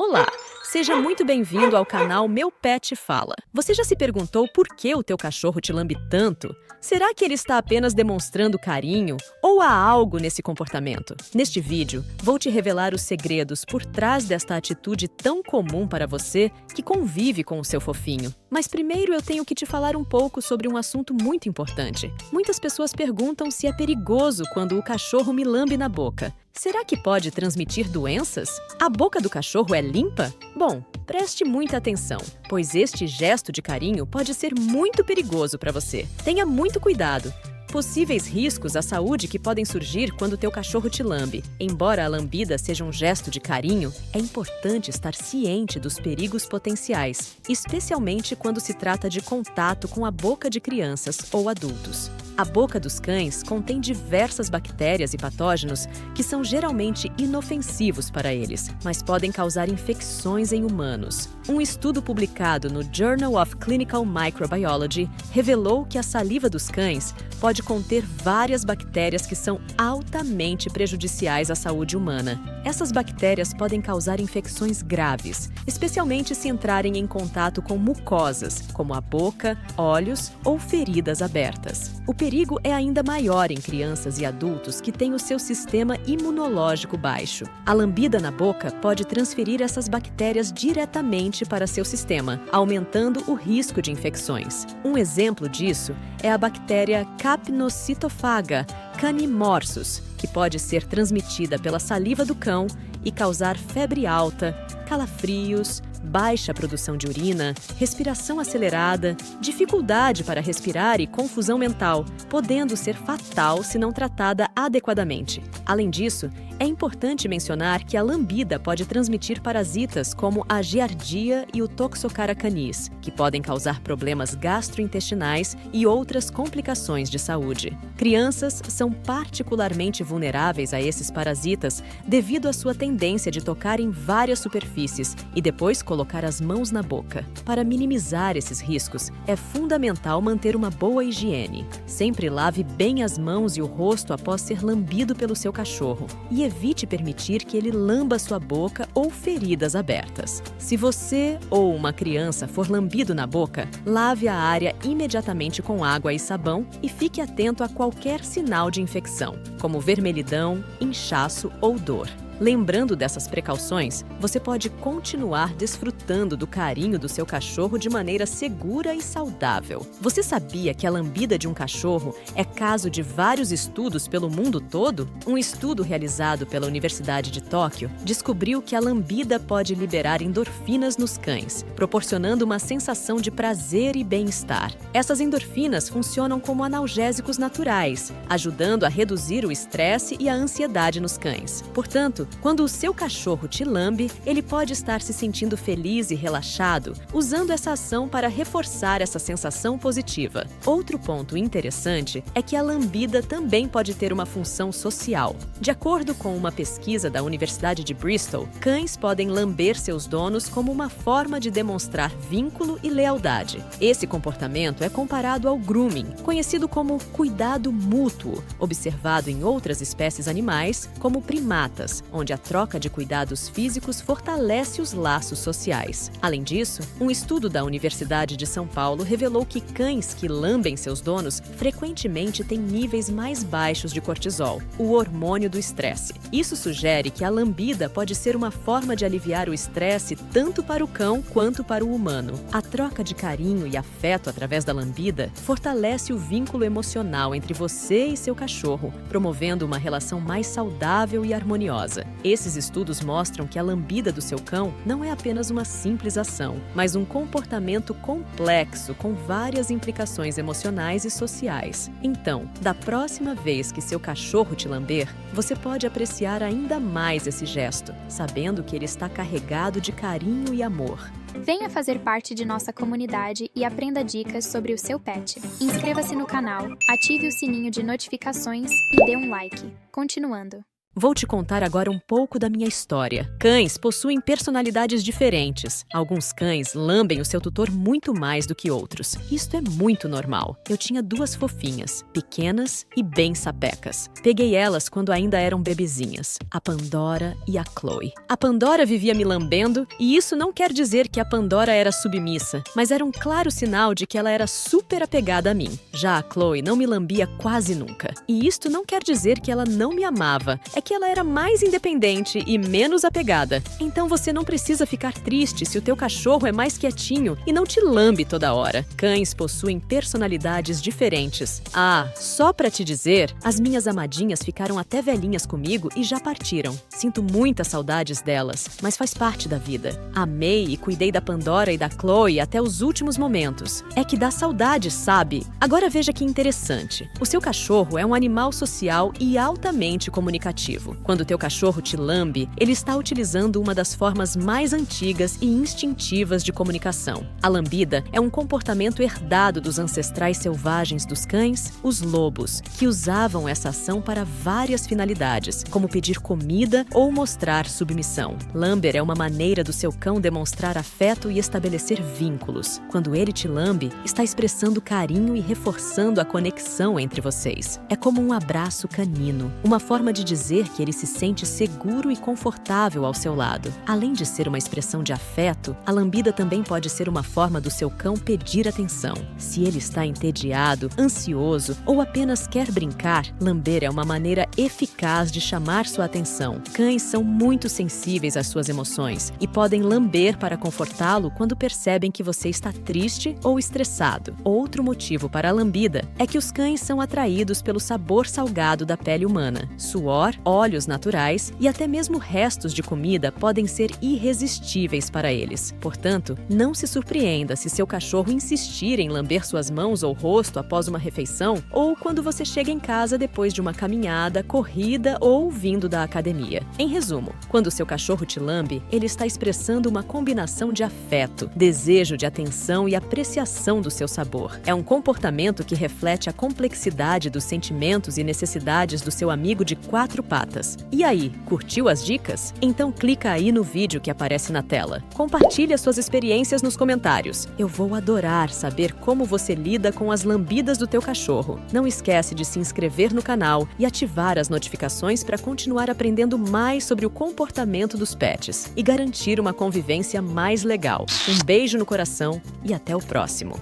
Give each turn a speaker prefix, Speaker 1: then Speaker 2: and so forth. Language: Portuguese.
Speaker 1: Olá, seja muito bem-vindo ao canal Meu Pet Fala. Você já se perguntou por que o teu cachorro te lambe tanto? Será que ele está apenas demonstrando carinho ou há algo nesse comportamento? Neste vídeo, vou te revelar os segredos por trás desta atitude tão comum para você que convive com o seu fofinho. Mas primeiro eu tenho que te falar um pouco sobre um assunto muito importante. Muitas pessoas perguntam se é perigoso quando o cachorro me lambe na boca. Será que pode transmitir doenças? A boca do cachorro é limpa? Bom, preste muita atenção, pois este gesto de carinho pode ser muito perigoso para você. Tenha muito cuidado. Possíveis riscos à saúde que podem surgir quando teu cachorro te lambe. Embora a lambida seja um gesto de carinho, é importante estar ciente dos perigos potenciais, especialmente quando se trata de contato com a boca de crianças ou adultos. A boca dos cães contém diversas bactérias e patógenos que são geralmente inofensivos para eles, mas podem causar infecções em humanos. Um estudo publicado no Journal of Clinical Microbiology revelou que a saliva dos cães pode conter várias bactérias que são altamente prejudiciais à saúde humana. Essas bactérias podem causar infecções graves, especialmente se entrarem em contato com mucosas, como a boca, olhos ou feridas abertas. O perigo é ainda maior em crianças e adultos que têm o seu sistema imunológico baixo. A lambida na boca pode transferir essas bactérias diretamente para seu sistema, aumentando o risco de infecções. Um exemplo disso é a bactéria Capnocitofaga canimorsus, que pode ser transmitida pela saliva do cão e causar febre alta, calafrios, baixa produção de urina, respiração acelerada, dificuldade para respirar e confusão mental, podendo ser fatal se não tratada adequadamente. Além disso, é importante mencionar que a lambida pode transmitir parasitas como a giardia e o Toxocara canis, que podem causar problemas gastrointestinais e outras complicações de saúde. Crianças são particularmente vulneráveis a esses parasitas devido à sua tendência de tocar em várias superfícies e depois colocar as mãos na boca. Para minimizar esses riscos, é fundamental manter uma boa higiene. Sempre lave bem as mãos e o rosto após ser lambido pelo seu cachorro e evite permitir que ele lamba sua boca ou feridas abertas. Se você ou uma criança for lambido na boca, lave a área imediatamente com água e sabão e fique atento a qualquer sinal de infecção, como vermelhidão, inchaço ou dor. Lembrando dessas precauções, você pode continuar desfrutando do carinho do seu cachorro de maneira segura e saudável. Você sabia que a lambida de um cachorro é caso de vários estudos pelo mundo todo? Um estudo realizado pela Universidade de Tóquio descobriu que a lambida pode liberar endorfinas nos cães, proporcionando uma sensação de prazer e bem-estar. Essas endorfinas funcionam como analgésicos naturais, ajudando a reduzir o estresse e a ansiedade nos cães. Portanto, quando o seu cachorro te lambe, ele pode estar se sentindo feliz e relaxado, usando essa ação para reforçar essa sensação positiva. Outro ponto interessante é que a lambida também pode ter uma função social. De acordo com uma pesquisa da Universidade de Bristol, cães podem lamber seus donos como uma forma de demonstrar vínculo e lealdade. Esse comportamento é comparado ao grooming, conhecido como cuidado mútuo, observado em outras espécies animais, como primatas, onde a troca de cuidados físicos fortalece os laços sociais. Além disso, um estudo da Universidade de São Paulo revelou que cães que lambem seus donos frequentemente têm níveis mais baixos de cortisol, o hormônio do estresse. Isso sugere que a lambida pode ser uma forma de aliviar o estresse tanto para o cão quanto para o humano. A troca de carinho e afeto através da lambida fortalece o vínculo emocional entre você e seu cachorro, promovendo uma relação mais saudável e harmoniosa. Esses estudos mostram que a lambida do seu cão não é apenas uma simples ação, mas um comportamento complexo com várias implicações emocionais e sociais. Então, da próxima vez que seu cachorro te lamber, você pode apreciar ainda mais esse gesto, sabendo que ele está carregado de carinho e amor.
Speaker 2: Venha fazer parte de nossa comunidade e aprenda dicas sobre o seu pet. Inscreva-se no canal, ative o sininho de notificações e dê um like. Continuando.
Speaker 1: Vou te contar agora um pouco da minha história. Cães possuem personalidades diferentes. Alguns cães lambem o seu tutor muito mais do que outros. Isto é muito normal. Eu tinha duas fofinhas, pequenas e bem sapecas. Peguei elas quando ainda eram bebezinhas, a Pandora e a Chloe. A Pandora vivia me lambendo e isso não quer dizer que a Pandora era submissa, mas era um claro sinal de que ela era super apegada a mim. Já a Chloe não me lambia quase nunca. E isto não quer dizer que ela não me amava, é que ela era mais independente e menos apegada. Então você não precisa ficar triste se o teu cachorro é mais quietinho e não te lambe toda hora. Cães possuem personalidades diferentes. Ah, só pra te dizer, as minhas amadinhas ficaram até velhinhas comigo e já partiram. Sinto muitas saudades delas, mas faz parte da vida. Amei e cuidei da Pandora e da Chloe até os últimos momentos. É que dá saudade, sabe? Agora veja que interessante. O seu cachorro é um animal social e altamente comunicativo. Quando o teu cachorro te lambe, ele está utilizando uma das formas mais antigas e instintivas de comunicação. A lambida é um comportamento herdado dos ancestrais selvagens dos cães, os lobos, que usavam essa ação para várias finalidades, como pedir comida ou mostrar submissão. Lamber é uma maneira do seu cão demonstrar afeto e estabelecer vínculos. Quando ele te lambe, está expressando carinho e reforçando a conexão entre vocês. É como um abraço canino, uma forma de dizer que ele se sente seguro e confortável ao seu lado. Além de ser uma expressão de afeto, a lambida também pode ser uma forma do seu cão pedir atenção. Se ele está entediado, ansioso ou apenas quer brincar, lamber é uma maneira eficaz de chamar sua atenção. Cães são muito sensíveis às suas emoções e podem lamber para confortá-lo quando percebem que você está triste ou estressado. Outro motivo para a lambida é que os cães são atraídos pelo sabor salgado da pele humana. Suor, óleos naturais e até mesmo restos de comida podem ser irresistíveis para eles. Portanto, não se surpreenda se seu cachorro insistir em lamber suas mãos ou rosto após uma refeição ou quando você chega em casa depois de uma caminhada, corrida ou vindo da academia. Em resumo, quando seu cachorro te lambe, ele está expressando uma combinação de afeto, desejo de atenção e apreciação do seu sabor. É um comportamento que reflete a complexidade dos sentimentos e necessidades do seu amigo de quatro patas. E aí, curtiu as dicas? Então clica aí no vídeo que aparece na tela. Compartilhe as suas experiências nos comentários. Eu vou adorar saber como você lida com as lambidas do teu cachorro. Não esquece de se inscrever no canal e ativar as notificações para continuar aprendendo mais sobre o comportamento dos pets e garantir uma convivência mais legal. Um beijo no coração e até o próximo!